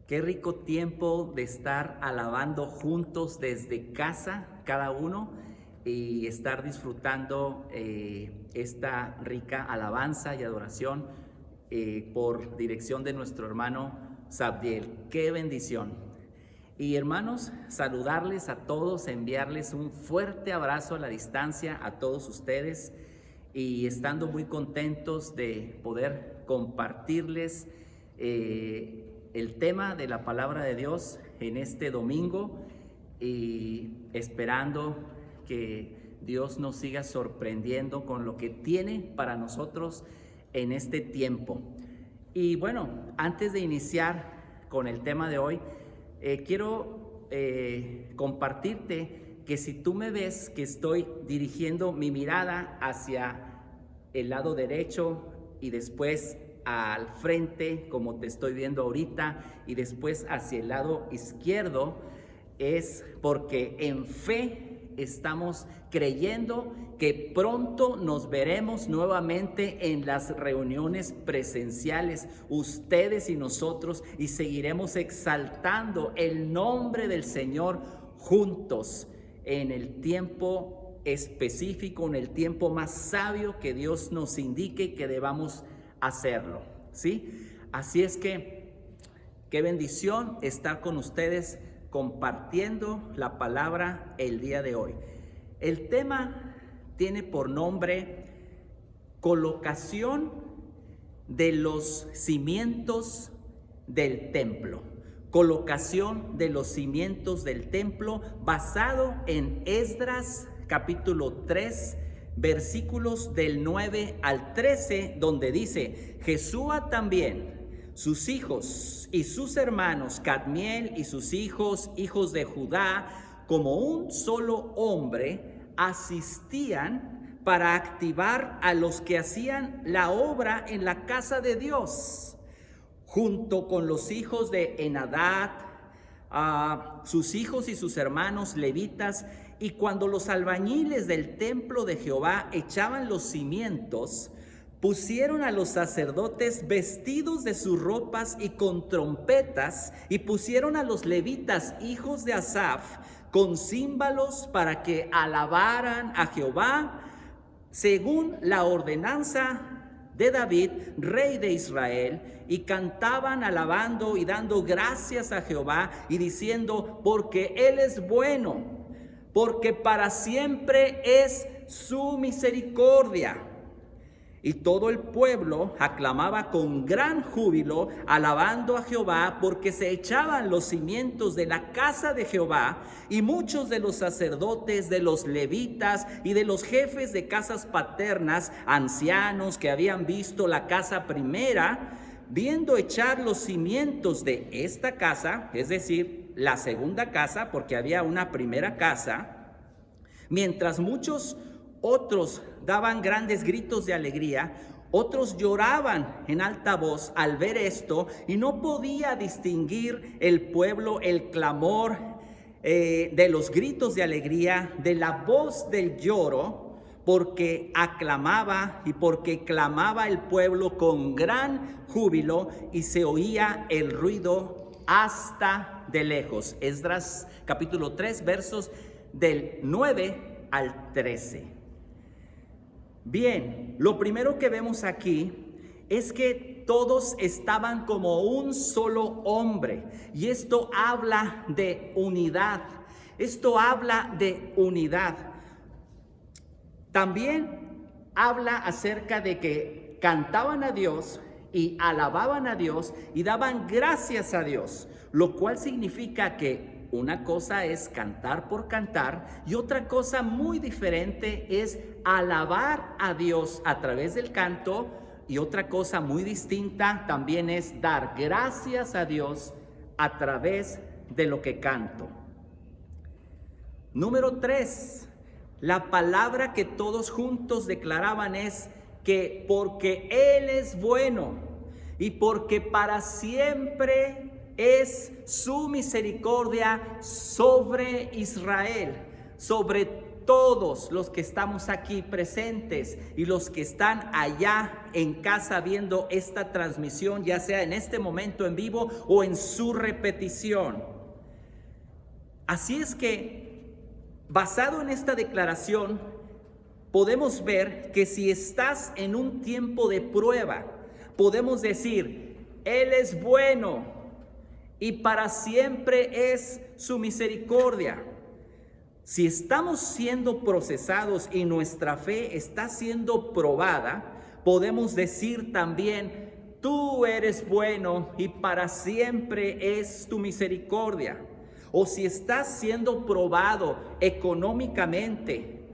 Qué rico tiempo de estar alabando juntos desde casa, cada uno, y estar disfrutando esta rica alabanza y adoración por dirección de nuestro hermano Sabdiel. Qué bendición. Y hermanos, saludarles a todos, enviarles un fuerte abrazo a la distancia a todos ustedes y estando muy contentos de poder compartirles el tema de la palabra de Dios en este domingo y esperando que Dios nos siga sorprendiendo con lo que tiene para nosotros en este tiempo. Y bueno, antes de iniciar con el tema de hoy, quiero compartirte que si tú me ves que estoy dirigiendo mi mirada hacia el lado derecho y después al frente, como te estoy viendo ahorita, y después hacia el lado izquierdo, es porque en fe estamos creyendo que pronto nos veremos nuevamente en las reuniones presenciales, ustedes y nosotros, y seguiremos exaltando el nombre del Señor juntos en el tiempo específico, en el tiempo más sabio que Dios nos indique que debamos hacerlo, ¿sí? Así es que qué bendición estar con ustedes compartiendo la palabra el día de hoy. El tema tiene por nombre colocación de los cimientos del templo. Colocación de los cimientos del templo basado en Esdras capítulo 3, versículos del 9 al 13, donde dice: Jesúa también, sus hijos y sus hermanos, Cadmiel y sus hijos, hijos de Judá, como un solo hombre, asistían para activar a los que hacían la obra en la casa de Dios, junto con los hijos de Henadad, sus hijos y sus hermanos levitas. Y cuando los albañiles del templo de Jehová echaban los cimientos, pusieron a los sacerdotes vestidos de sus ropas y con trompetas, y pusieron a los levitas, hijos de Asaf, con címbalos para que alabaran a Jehová, según la ordenanza de David, rey de Israel, y cantaban alabando y dando gracias a Jehová y diciendo: porque Él es bueno, porque para siempre es su misericordia. Y todo el pueblo aclamaba con gran júbilo, alabando a Jehová, porque se echaban los cimientos de la casa de Jehová. Y muchos de los sacerdotes, de los levitas y de los jefes de casas paternas, ancianos que habían visto la casa primera, viendo echar los cimientos de esta casa, es decir, la segunda casa, porque había una primera casa, mientras muchos otros daban grandes gritos de alegría, otros lloraban en alta voz al ver esto, y no podía distinguir el pueblo el clamor de los gritos de alegría de la voz del lloro, porque aclamaba y porque clamaba el pueblo con gran júbilo, y se oía el ruido hasta de lejos. Esdras capítulo 3, versos del 9 al 13. Bien, lo primero que vemos aquí es que todos estaban como un solo hombre, y esto habla de unidad. Esto habla de unidad. También habla acerca de que cantaban a Dios y alababan a Dios y daban gracias a Dios, lo cual significa que una cosa es cantar por cantar y otra cosa muy diferente es alabar a Dios a través del canto, y otra cosa muy distinta también es dar gracias a Dios a través de lo que canto. Número 3, la palabra que todos juntos declaraban es que porque Él es bueno y porque para siempre es su misericordia sobre Israel, sobre todos los que estamos aquí presentes y los que están allá en casa viendo esta transmisión, ya sea en este momento en vivo o en su repetición. Así es que, basado en esta declaración, podemos ver que si estás en un tiempo de prueba, podemos decir: Él es bueno y para siempre es su misericordia. Si estamos siendo procesados y nuestra fe está siendo probada, podemos decir también: tú eres bueno y para siempre es tu misericordia. O si estás siendo probado económicamente,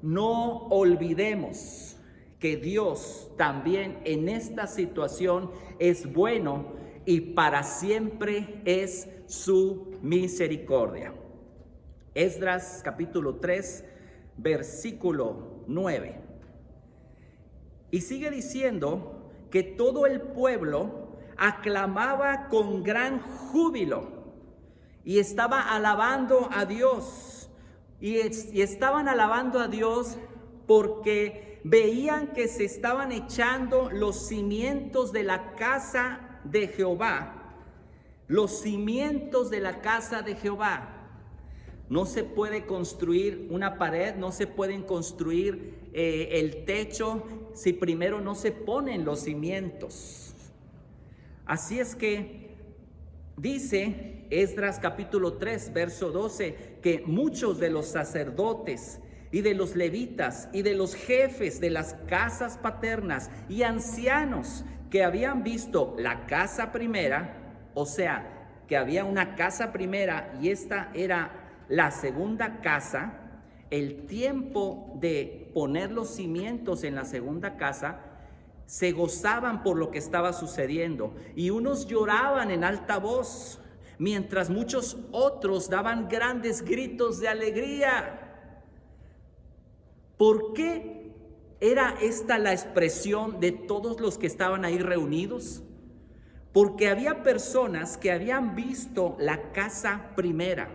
no olvidemos que Dios también en esta situación es bueno y para siempre es su misericordia. Esdras capítulo 3, versículo 9. Y sigue diciendo que todo el pueblo aclamaba con gran júbilo y estaba alabando a Dios. Y estaban alabando a Dios porque veían que se estaban echando los cimientos de la casa de Jehová. Los cimientos de la casa de Jehová. No se puede construir una pared, no se pueden construir el techo si primero no se ponen los cimientos. Así es que dice Esdras capítulo 3, verso 12, que muchos de los sacerdotes y de los levitas y de los jefes de las casas paternas y ancianos que habían visto la casa primera, o sea, que había una casa primera y esta era la segunda casa, el tiempo de poner los cimientos en la segunda casa, se gozaban por lo que estaba sucediendo y unos lloraban en alta voz, mientras muchos otros daban grandes gritos de alegría. ¿Por qué era esta la expresión de todos los que estaban ahí reunidos? Porque había personas que habían visto la casa primera.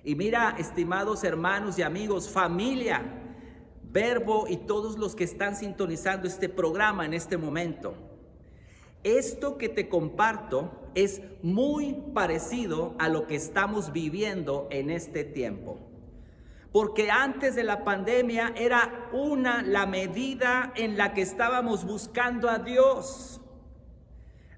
Y mira, estimados hermanos y amigos, familia, Verbo y todos los que están sintonizando este programa en este momento, esto que te comparto es muy parecido a lo que estamos viviendo en este tiempo. Porque antes de la pandemia era la medida en la que estábamos buscando a Dios.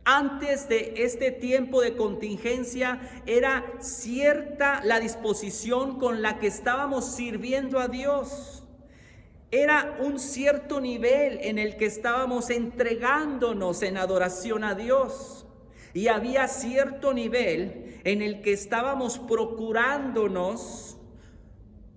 Antes de este tiempo de contingencia era cierta la disposición con la que estábamos sirviendo a Dios. Era un cierto nivel en el que estábamos entregándonos en adoración a Dios. Y había cierto nivel en el que estábamos procurándonos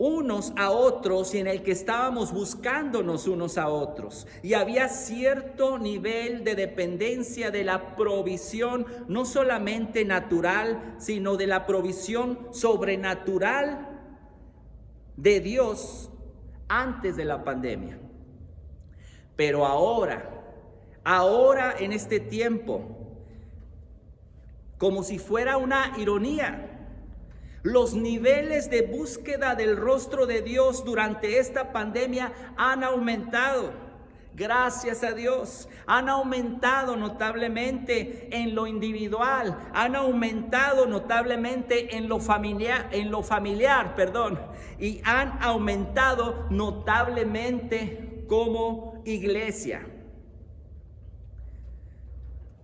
unos a otros y en el que estábamos buscándonos unos a otros. Y había cierto nivel de dependencia de la provisión, no solamente natural, sino de la provisión sobrenatural de Dios antes de la pandemia. Pero ahora en este tiempo, como si fuera una ironía, los niveles de búsqueda del rostro de Dios durante esta pandemia han aumentado. Gracias a Dios, han aumentado notablemente en lo individual, han aumentado notablemente en lo familiar, y han aumentado notablemente como iglesia.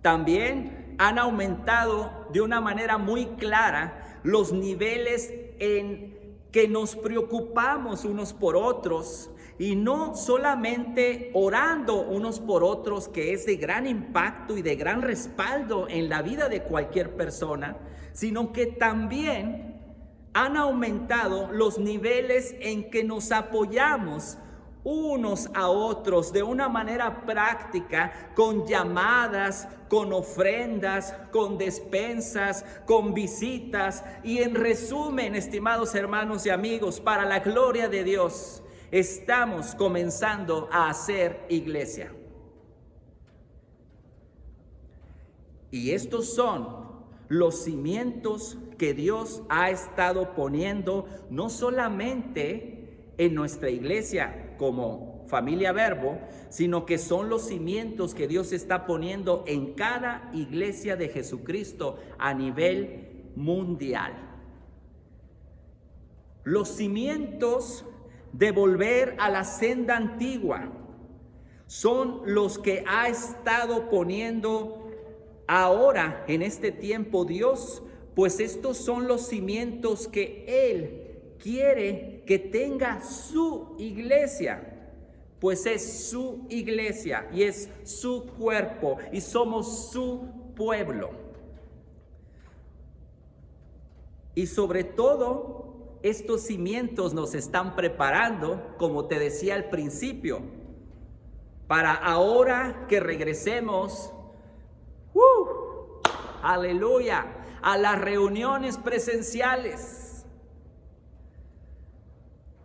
También han aumentado de una manera muy clara los niveles en que nos preocupamos unos por otros y no solamente orando unos por otros, que es de gran impacto y de gran respaldo en la vida de cualquier persona, sino que también han aumentado los niveles en que nos apoyamos unos a otros de una manera práctica, con llamadas, con ofrendas, con despensas, con visitas. Y en resumen, estimados hermanos y amigos, para la gloria de Dios, estamos comenzando a hacer iglesia. Y estos son los cimientos que Dios ha estado poniendo, no solamente en nuestra iglesia como familia Verbo, sino que son los cimientos que Dios está poniendo en cada iglesia de Jesucristo a nivel mundial. Los cimientos de volver a la senda antigua son los que ha estado poniendo ahora en este tiempo Dios, pues estos son los cimientos que Él quiere que tenga su iglesia, pues es su iglesia y es su cuerpo y somos su pueblo. Y sobre todo, estos cimientos nos están preparando, como te decía al principio, para ahora que regresemos, aleluya, a las reuniones presenciales.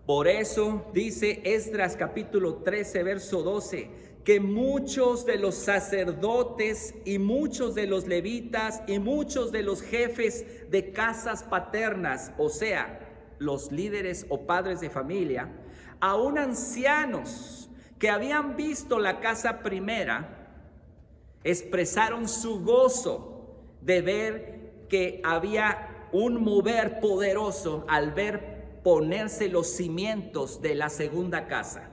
Por eso dice Esdras capítulo 13, verso 12, que muchos de los sacerdotes y muchos de los levitas y muchos de los jefes de casas paternas, o sea, los líderes o padres de familia, aún ancianos que habían visto la casa primera, expresaron su gozo de ver que había un mover poderoso al ver ponerse los cimientos de la segunda casa.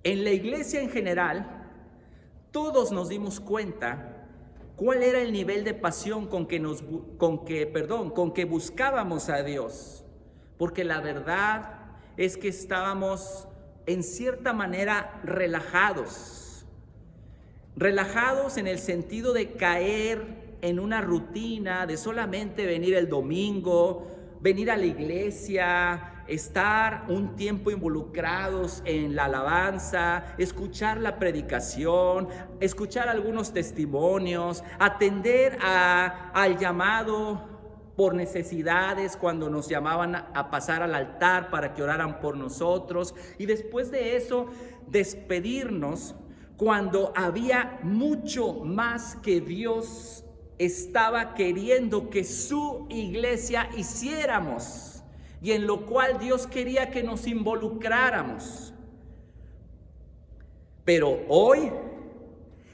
En la iglesia en general, todos nos dimos cuenta cuál era el nivel de pasión con que buscábamos a Dios, porque la verdad es que estábamos en cierta manera relajados en el sentido de caer en una rutina de solamente venir el domingo, venir a la iglesia, estar un tiempo involucrados en la alabanza, escuchar la predicación, escuchar algunos testimonios, atender al llamado por necesidades cuando nos llamaban a pasar al altar para que oraran por nosotros, y después de eso despedirnos cuando había mucho más que Dios estaba queriendo que su iglesia hiciéramos y en lo cual Dios quería que nos involucráramos. Pero hoy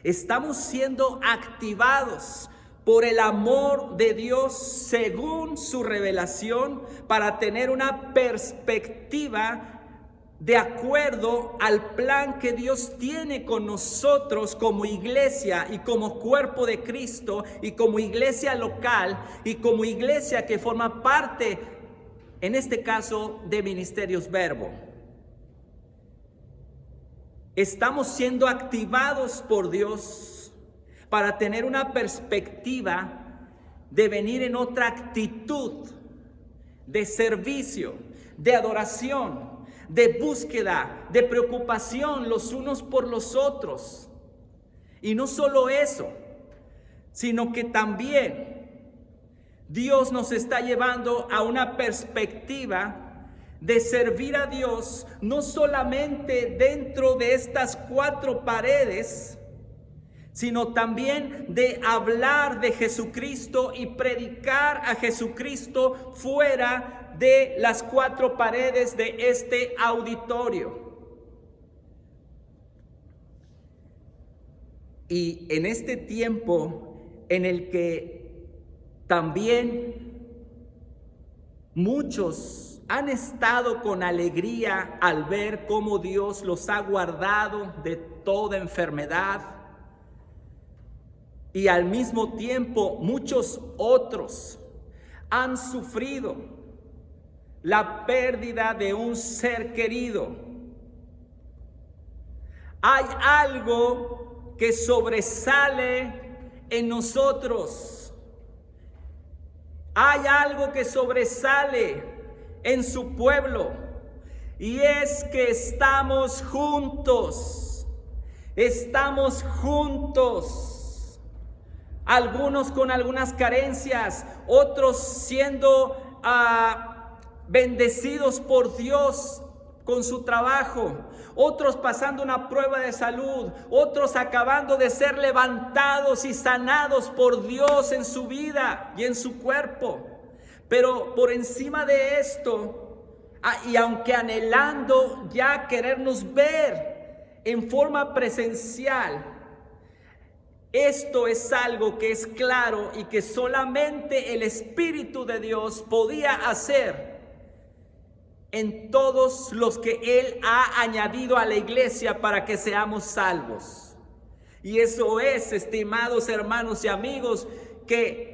estamos siendo activados por el amor de Dios según su revelación para tener una perspectiva de acuerdo al plan que Dios tiene con nosotros como iglesia y como cuerpo de Cristo y como iglesia local y como iglesia que forma parte, en este caso, de Ministerios Verbo. Estamos siendo activados por Dios para tener una perspectiva de venir en otra actitud de servicio, de adoración, de búsqueda, de preocupación los unos por los otros. Y no solo eso, sino que también Dios nos está llevando a una perspectiva de servir a Dios, no solamente dentro de estas 4 paredes, sino también de hablar de Jesucristo y predicar a Jesucristo fuera de las 4 paredes de este auditorio. Y en este tiempo en el que también muchos han estado con alegría al ver cómo Dios los ha guardado de toda enfermedad, y al mismo tiempo muchos otros han sufrido la pérdida de un ser querido. Hay algo que sobresale en nosotros. Hay algo que sobresale en su pueblo, y es que estamos juntos. Estamos juntos. Algunos con algunas carencias, otros siendo bendecidos por Dios con su trabajo, otros pasando una prueba de salud, otros acabando de ser levantados y sanados por Dios en su vida y en su cuerpo. Pero por encima de esto, Y aunque anhelando ya querernos ver en forma presencial, esto es algo que es claro y que solamente el Espíritu de Dios podía hacer en todos los que Él ha añadido a la iglesia para que seamos salvos. Y eso es, estimados hermanos y amigos, que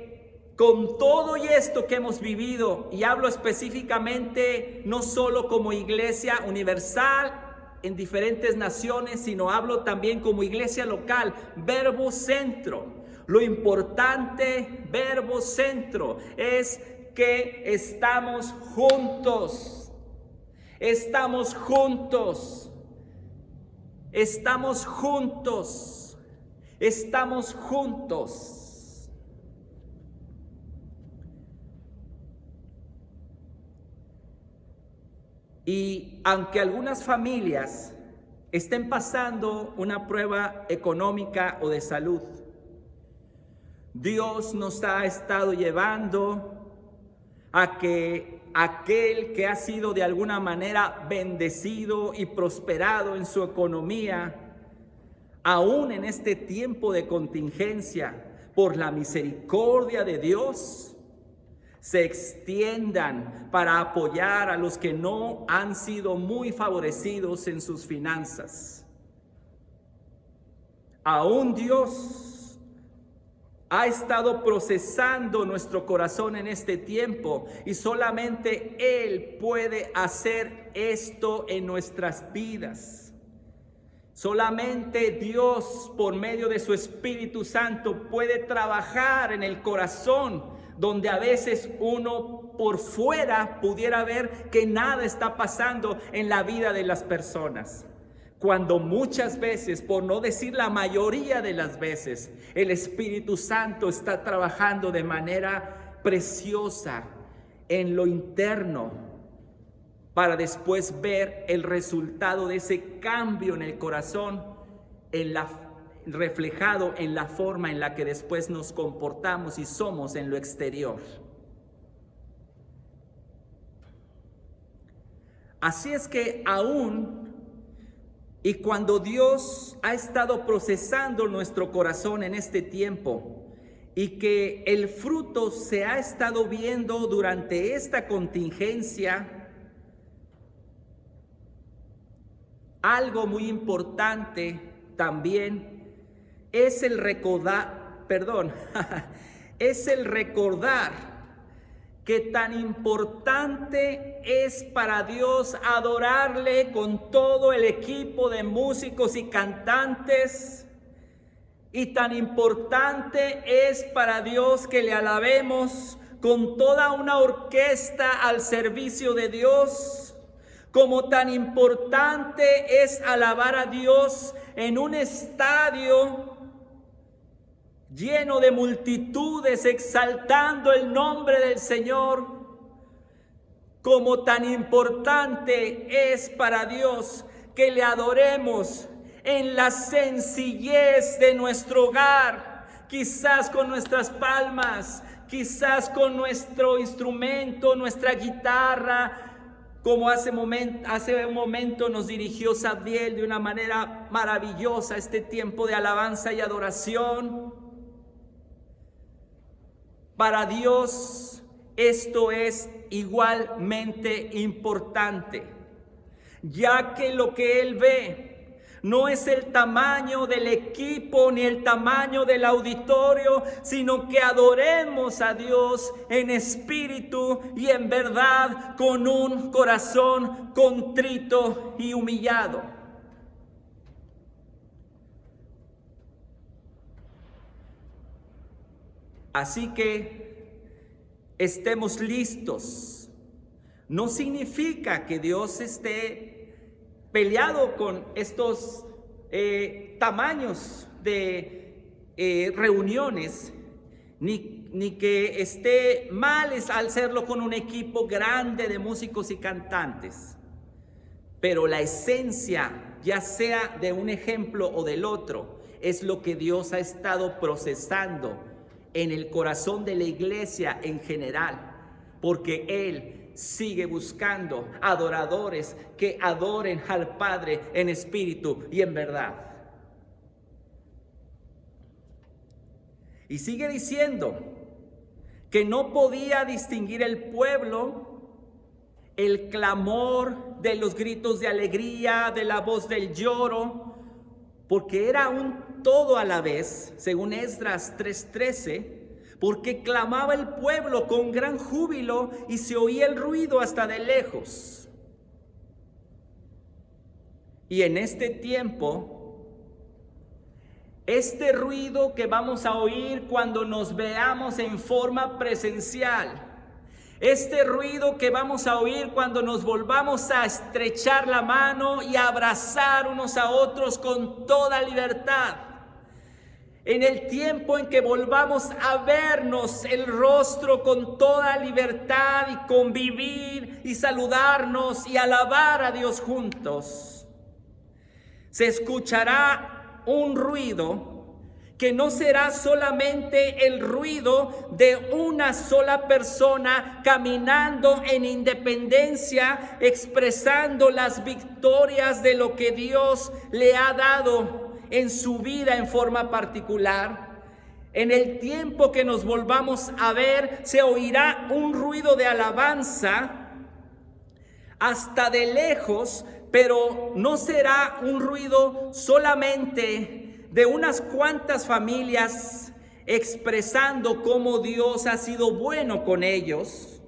con todo y esto que hemos vivido, y hablo específicamente no solo como iglesia universal en diferentes naciones, sino hablo también como iglesia local, Verbo Centro. Lo importante, Verbo Centro, es que estamos juntos. Estamos juntos. Estamos juntos. Estamos juntos. Y aunque algunas familias estén pasando una prueba económica o de salud, Dios nos ha estado llevando a que aquel que ha sido de alguna manera bendecido y prosperado en su economía, aún en este tiempo de contingencia, por la misericordia de Dios, se extiendan para apoyar a los que no han sido muy favorecidos en sus finanzas. Aún Dios ha estado procesando nuestro corazón en este tiempo y solamente Él puede hacer esto en nuestras vidas. Solamente Dios, por medio de su Espíritu Santo, puede trabajar en el corazón donde a veces uno por fuera pudiera ver que nada está pasando en la vida de las personas. Cuando muchas veces, por no decir la mayoría de las veces, el Espíritu Santo está trabajando de manera preciosa en lo interno para después ver el resultado de ese cambio en el corazón, reflejado en la forma en la que después nos comportamos y somos en lo exterior. Así es que aún y cuando Dios ha estado procesando nuestro corazón en este tiempo y que el fruto se ha estado viendo durante esta contingencia, algo muy importante también es el recordar que tan importante es para Dios adorarle con todo el equipo de músicos y cantantes, y tan importante es para Dios que le alabemos con toda una orquesta al servicio de Dios, como tan importante es alabar a Dios en un estadio lleno de multitudes exaltando el nombre del Señor, como tan importante es para Dios que le adoremos en la sencillez de nuestro hogar, quizás con nuestras palmas, quizás con nuestro instrumento, nuestra guitarra, como hace un momento nos dirigió Sabdiel de una manera maravillosa este tiempo de alabanza y adoración. Para Dios esto es igualmente importante, ya que lo que Él ve no es el tamaño del equipo ni el tamaño del auditorio, sino que adoremos a Dios en espíritu y en verdad, con un corazón contrito y humillado. Así que estemos listos. No significa que Dios esté peleado con estos tamaños de reuniones, ni que esté mal al hacerlo con un equipo grande de músicos y cantantes. Pero la esencia, ya sea de un ejemplo o del otro, es lo que Dios ha estado procesando en el corazón de la iglesia en general, porque Él sigue buscando adoradores que adoren al Padre en espíritu y en verdad. Y sigue diciendo que no podía distinguir el pueblo el clamor de los gritos de alegría, de la voz del lloro, porque era un todo a la vez, según Esdras 3:13, porque clamaba el pueblo con gran júbilo y se oía el ruido hasta de lejos. Y en este tiempo, este ruido que vamos a oír cuando nos veamos en forma presencial, este ruido que vamos a oír cuando nos volvamos a estrechar la mano y a abrazar unos a otros con toda libertad, en el tiempo en que volvamos a vernos el rostro con toda libertad y convivir y saludarnos y alabar a Dios juntos, se escuchará un ruido que no será solamente el ruido de una sola persona caminando en independencia, expresando las victorias de lo que Dios le ha dado en su vida en forma particular. En el tiempo que nos volvamos a ver, se oirá un ruido de alabanza hasta de lejos, pero no será un ruido solamente de unas cuantas familias expresando cómo Dios ha sido bueno con ellos,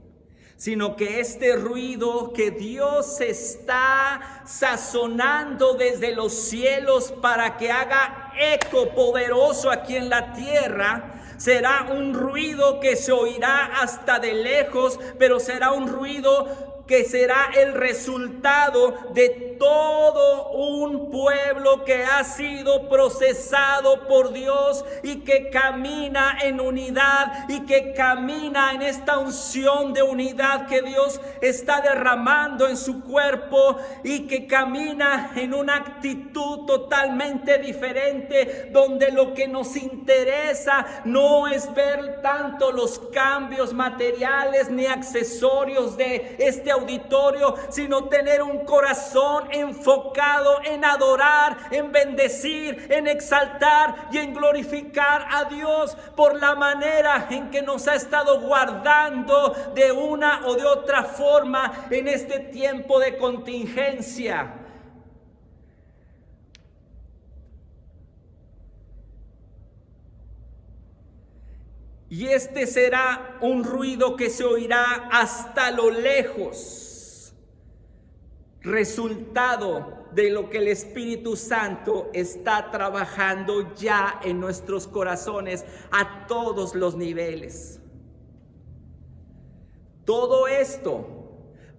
sino que este ruido que Dios está sazonando desde los cielos para que haga eco poderoso aquí en la tierra, será un ruido que se oirá hasta de lejos, pero será un ruido que será el resultado de todo un pueblo que ha sido procesado por Dios y que camina en unidad y que camina en esta unción de unidad que Dios está derramando en su cuerpo y que camina en una actitud totalmente diferente, donde lo que nos interesa no es ver tanto los cambios materiales ni accesorios de este auditorio, sino tener un corazón enfocado en adorar, en bendecir, en exaltar y en glorificar a Dios por la manera en que nos ha estado guardando de una o de otra forma en este tiempo de contingencia. Y este será un ruido que se oirá hasta lo lejos, resultado de lo que el Espíritu Santo está trabajando ya en nuestros corazones a todos los niveles. Todo esto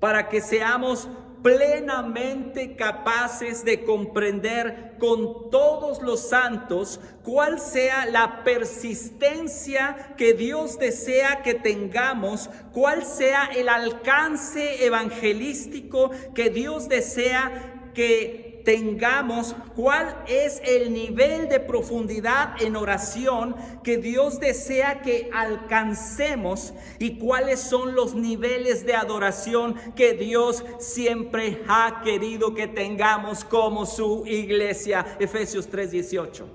para que seamos plenamente capaces de comprender con todos los santos cuál sea la persistencia que Dios desea que tengamos, cuál sea el alcance evangelístico que Dios desea que tengamos, cuál es el nivel de profundidad en oración que Dios desea que alcancemos y cuáles son los niveles de adoración que Dios siempre ha querido que tengamos como su iglesia. Efesios 3:18.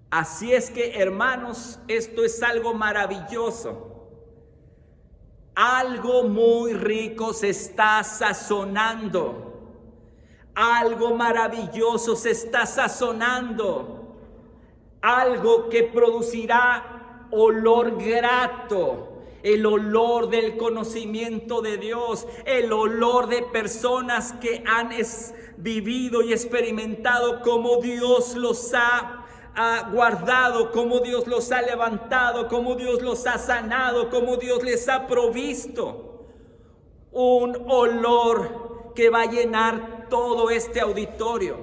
Así es que, hermanos, esto es algo maravilloso. Algo muy rico se está sazonando. Algo maravilloso se está sazonando. Algo que producirá olor grato. El olor del conocimiento de Dios. El olor de personas que han vivido y experimentado cómo Dios los ha guardado, cómo Dios los ha levantado, cómo Dios los ha sanado, cómo Dios les ha provisto. Un olor que va a llenar todo este auditorio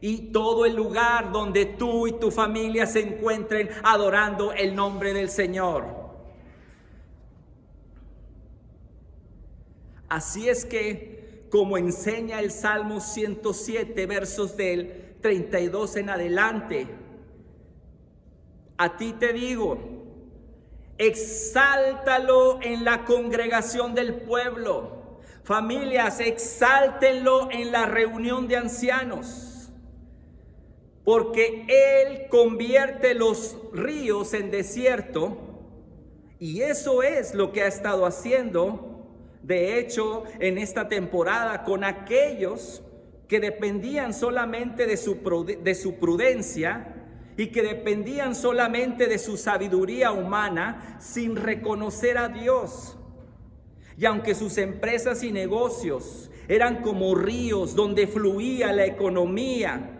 y todo el lugar donde tú y tu familia se encuentren adorando el nombre del Señor. Así es que, como enseña el Salmo 107, versos del 32 en adelante, a ti te digo, Exáltalo en la congregación del pueblo. Familias, exáltenlo en la reunión de ancianos. Porque Él convierte los ríos en desierto. Y eso es lo que ha estado haciendo, de hecho, en esta temporada con aquellos que dependían solamente de su prudencia y que dependían solamente de su sabiduría humana sin reconocer a Dios. Y aunque sus empresas y negocios eran como ríos donde fluía la economía,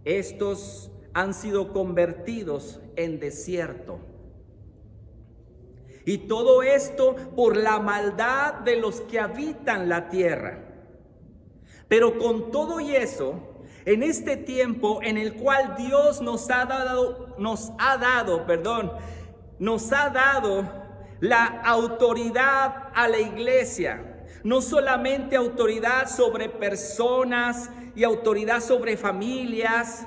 estos han sido convertidos en desierto. Y todo esto por la maldad de los que habitan la tierra. Pero con todo y eso, en este tiempo en el cual Dios nos ha dado la autoridad a la iglesia, no solamente autoridad sobre personas y autoridad sobre familias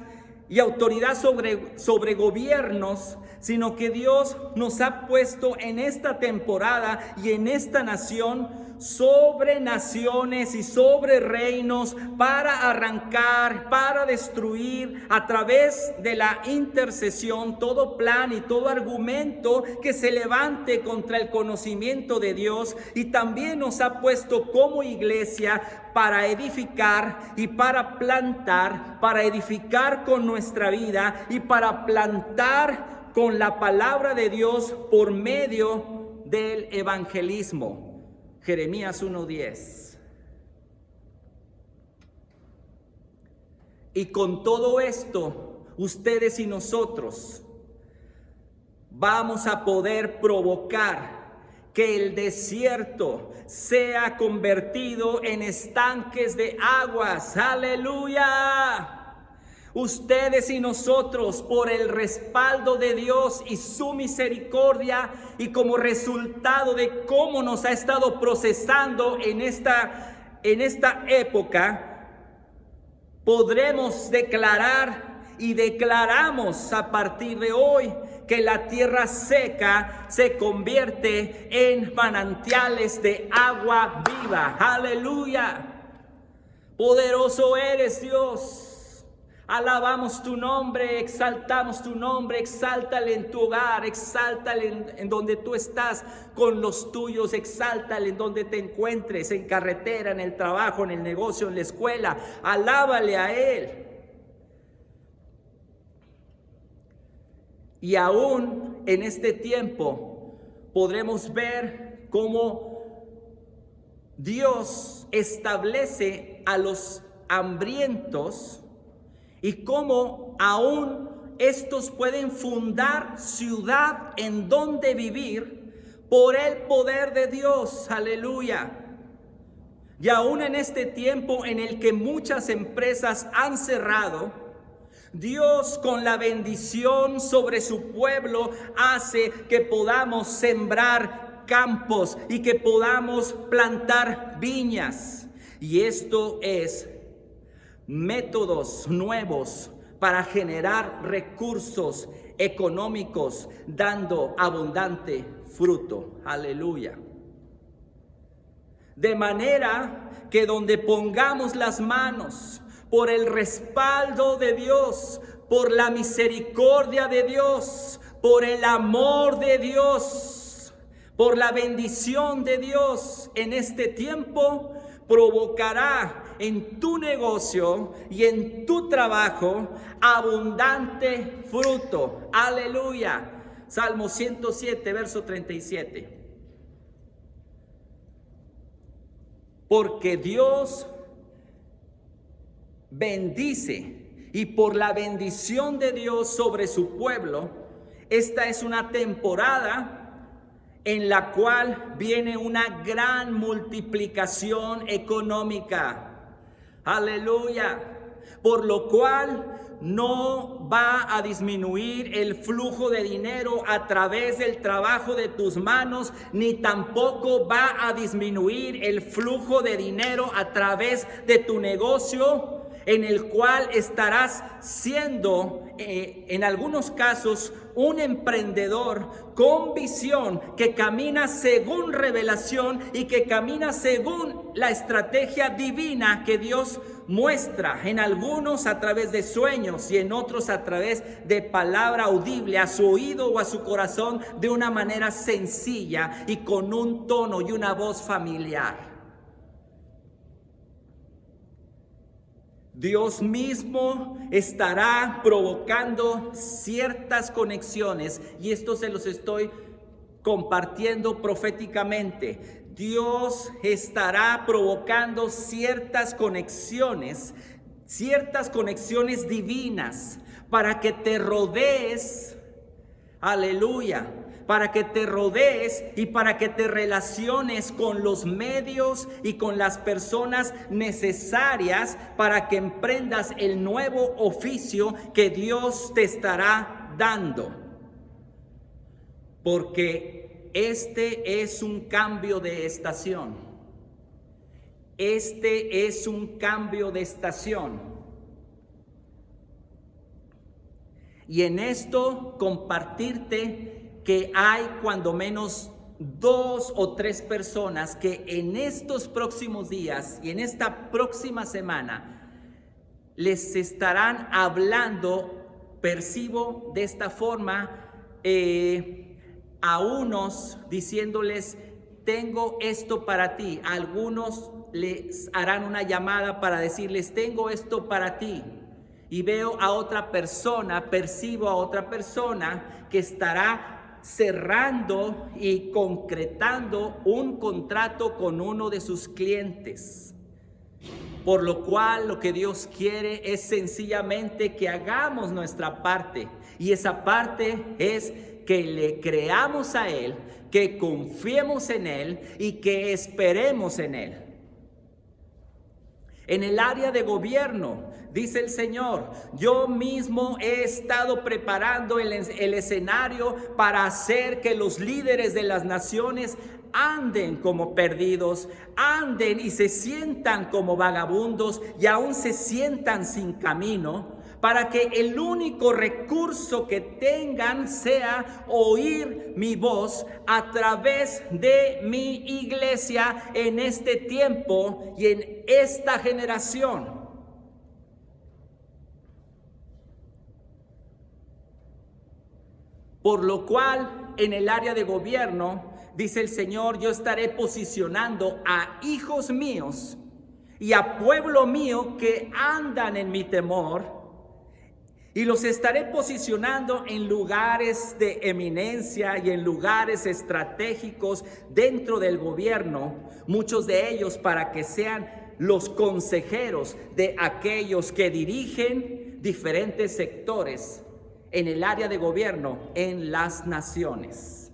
y autoridad sobre gobiernos, sino que Dios nos ha puesto en esta temporada y en esta nación sobre naciones y sobre reinos para arrancar, para destruir a través de la intercesión todo plan y todo argumento que se levante contra el conocimiento de Dios. Y también nos ha puesto como iglesia para edificar y para plantar, para edificar con nuestra vida y para plantar con la palabra de Dios por medio del evangelismo. Jeremías 1:10. Y con todo esto, ustedes y nosotros vamos a poder provocar que el desierto sea convertido en estanques de aguas. ¡Aleluya! Ustedes y nosotros, por el respaldo de Dios y su misericordia, y como resultado de cómo nos ha estado procesando en esta época, podremos declarar y declaramos a partir de hoy que la tierra seca se convierte en manantiales de agua viva. ¡Aleluya! Poderoso eres, Dios. Alabamos tu nombre, exaltamos tu nombre, exáltale en tu hogar, exáltale en donde tú estás con los tuyos, exáltale en donde te encuentres, en carretera, en el trabajo, en el negocio, en la escuela, alábale a Él. Y aún en este tiempo podremos ver cómo Dios establece a los hambrientos y cómo aún estos pueden fundar ciudad en donde vivir por el poder de Dios. Aleluya. Y aún en este tiempo en el que muchas empresas han cerrado, Dios, con la bendición sobre su pueblo, hace que podamos sembrar campos y que podamos plantar viñas. Y esto es métodos nuevos para generar recursos económicos, dando abundante fruto. Aleluya. De manera que donde pongamos las manos, por el respaldo de Dios, por la misericordia de Dios, por el amor de Dios, por la bendición de Dios en este tiempo, provocará en tu negocio y en tu trabajo abundante fruto. Aleluya. Salmo 107, verso 37. Porque Dios bendice, y por la bendición de Dios sobre su pueblo, esta es una temporada en la cual viene una gran multiplicación económica. Aleluya. Por lo cual no va a disminuir el flujo de dinero a través del trabajo de tus manos, ni tampoco va a disminuir el flujo de dinero a través de tu negocio. en el cual estarás siendo, en algunos casos, un emprendedor con visión que camina según revelación y que camina según la estrategia divina que Dios muestra, en algunos a través de sueños y en otros a través de palabra audible a su oído o a su corazón, de una manera sencilla y con un tono y una voz familiar. Dios mismo estará provocando ciertas conexiones, y esto se los estoy compartiendo proféticamente. Dios estará provocando ciertas conexiones divinas para que te rodees, aleluya, para que te rodees y para que te relaciones con los medios y con las personas necesarias para que emprendas el nuevo oficio que Dios te estará dando. Porque este es un cambio de estación. Este es un cambio de estación. Y en esto compartirte que hay cuando menos 2 o 3 personas que en estos próximos días y en esta próxima semana les estarán hablando, percibo de esta forma, a unos diciéndoles: tengo esto para ti. A algunos les harán una llamada para decirles: tengo esto para ti. Y veo a otra persona, percibo a otra persona que estará cerrando y concretando un contrato con uno de sus clientes. Por lo cual lo que Dios quiere es sencillamente que hagamos nuestra parte. Y esa parte es que le creamos a Él, que confiemos en Él y que esperemos en Él. En el área de gobierno, dice el Señor: yo mismo he estado preparando el escenario para hacer que los líderes de las naciones anden como perdidos, anden y se sientan como vagabundos y aún se sientan sin camino, para que el único recurso que tengan sea oír mi voz a través de mi iglesia en este tiempo y en esta generación. Por lo cual, en el área de gobierno, dice el Señor: yo estaré posicionando a hijos míos y a pueblo mío que andan en mi temor, y los estaré posicionando en lugares de eminencia y en lugares estratégicos dentro del gobierno, muchos de ellos para que sean los consejeros de aquellos que dirigen diferentes sectores en el área de gobierno en las naciones.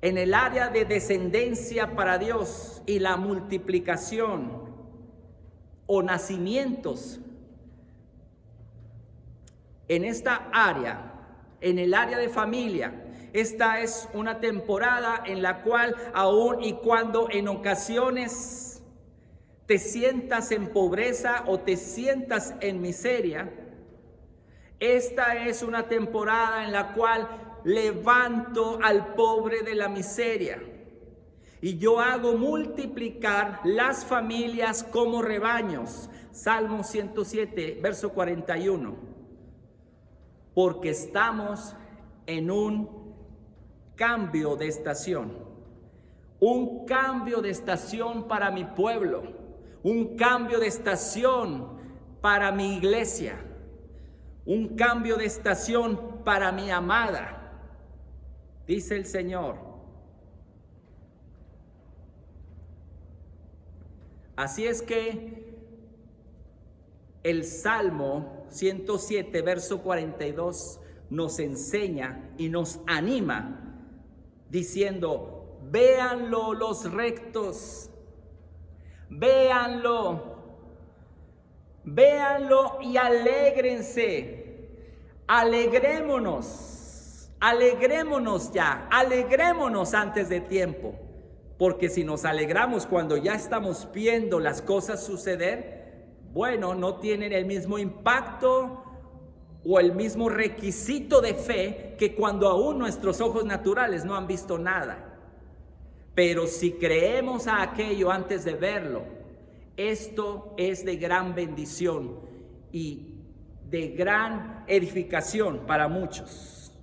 En el área de descendencia para Dios y la multiplicación o nacimientos, en esta área, en el área de familia, esta es una temporada en la cual, aun y cuando en ocasiones te sientas en pobreza o te sientas en miseria, esta es una temporada en la cual levanto al pobre de la miseria y yo hago multiplicar las familias como rebaños. Salmo 107, verso 41. Porque estamos en un cambio de estación. Un cambio de estación para mi pueblo. Un cambio de estación para mi iglesia. Un cambio de estación para mi amada. Dice el Señor. Así es que el Salmo 107, verso 42 nos enseña y nos anima diciendo: véanlo los rectos, véanlo y alégrense, alegrémonos ya, alegrémonos antes de tiempo, Porque si nos alegramos cuando ya estamos viendo las cosas suceder, bueno, no tienen el mismo impacto o el mismo requisito de fe que cuando aún nuestros ojos naturales no han visto nada. Pero si creemos a aquello antes de verlo, esto es de gran bendición y de gran edificación para muchos.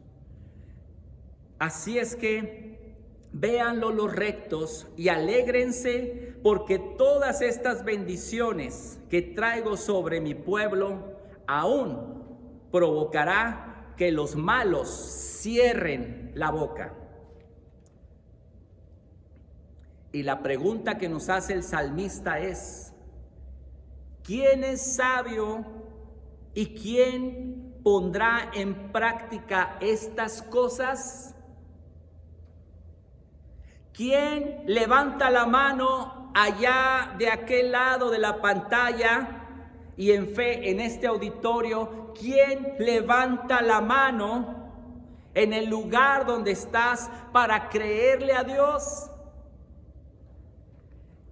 Así es que véanlo los rectos y alégrense, porque todas estas bendiciones que traigo sobre mi pueblo aún provocará que los malos cierren la boca. Y la pregunta que nos hace el salmista es: ¿quién es sabio y quién pondrá en práctica estas cosas? ¿Quién levanta la mano allá de aquel lado de la pantalla y en fe en este auditorio? ¿Quién levanta la mano en el lugar donde estás para creerle a Dios?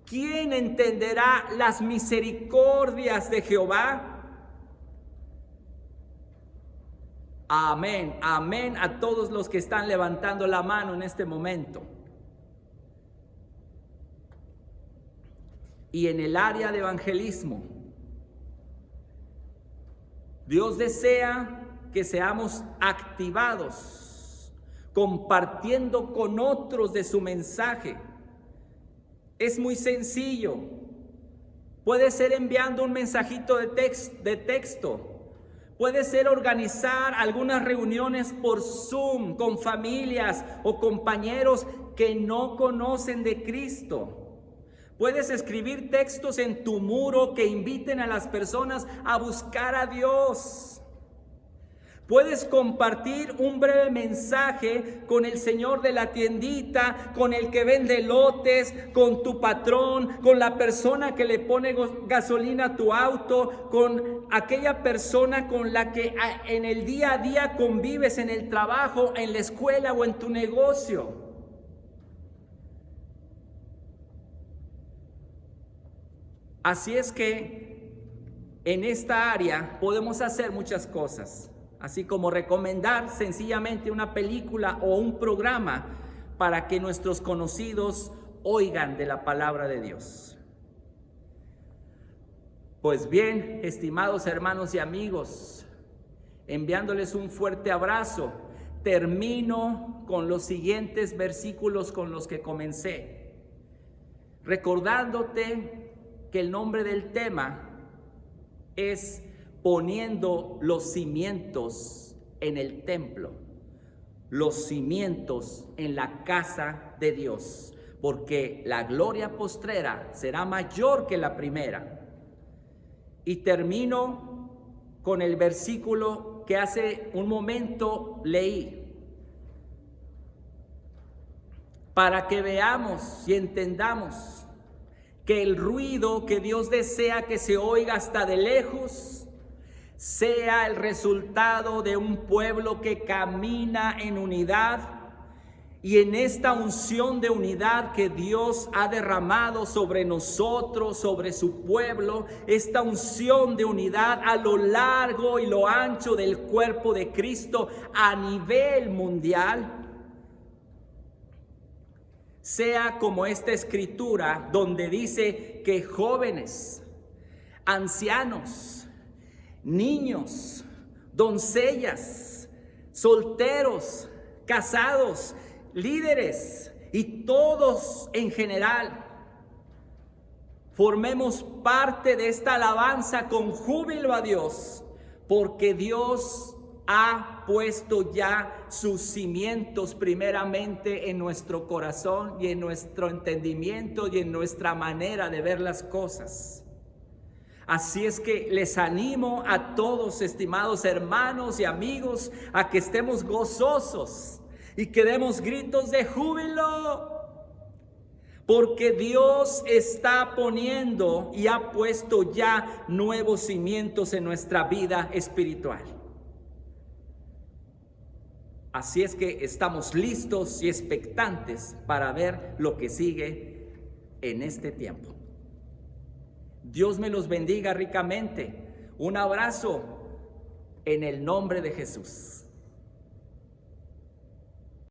¿Quién entenderá las misericordias de Jehová? Amén, amén a todos los que están levantando la mano en este momento. Y en el área de evangelismo, Dios desea que seamos activados, compartiendo con otros de su mensaje. Es muy sencillo. Puede ser enviando un mensajito de texto. Puede ser organizar algunas reuniones por Zoom con familias o compañeros que no conocen de Cristo. Puedes escribir textos en tu muro que inviten a las personas a buscar a Dios. Puedes compartir un breve mensaje con el señor de la tiendita, con el que vende elotes, con tu patrón, con la persona que le pone gasolina a tu auto, con aquella persona con la que en el día a día convives en el trabajo, en la escuela o en tu negocio. Así es que en esta área podemos hacer muchas cosas, así como recomendar sencillamente una película o un programa para que nuestros conocidos oigan de la palabra de Dios. Pues bien, estimados hermanos y amigos, enviándoles un fuerte abrazo, termino con los siguientes versículos con los que comencé, recordándote que el nombre del tema es poniendo los cimientos en el templo, los cimientos en la casa de Dios, porque la gloria postrera será mayor que la primera. Y termino con el versículo que hace un momento leí, para que veamos y entendamos que el ruido que Dios desea que se oiga hasta de lejos sea el resultado de un pueblo que camina en unidad, y en esta unción de unidad que Dios ha derramado sobre nosotros, sobre su pueblo, esta unción de unidad a lo largo y lo ancho del cuerpo de Cristo a nivel mundial, sea como esta escritura donde dice que jóvenes, ancianos, niños, doncellas, solteros, casados, líderes y todos en general formemos parte de esta alabanza con júbilo a Dios, porque Dios ha puesto ya sus cimientos primeramente en nuestro corazón y en nuestro entendimiento y en nuestra manera de ver las cosas. Así es que les animo a todos, estimados hermanos y amigos, a que estemos gozosos y que demos gritos de júbilo, porque Dios está poniendo y ha puesto ya nuevos cimientos en nuestra vida espiritual. Así es que estamos listos y expectantes para ver lo que sigue en este tiempo. Dios me los bendiga ricamente. Un abrazo en el nombre de Jesús.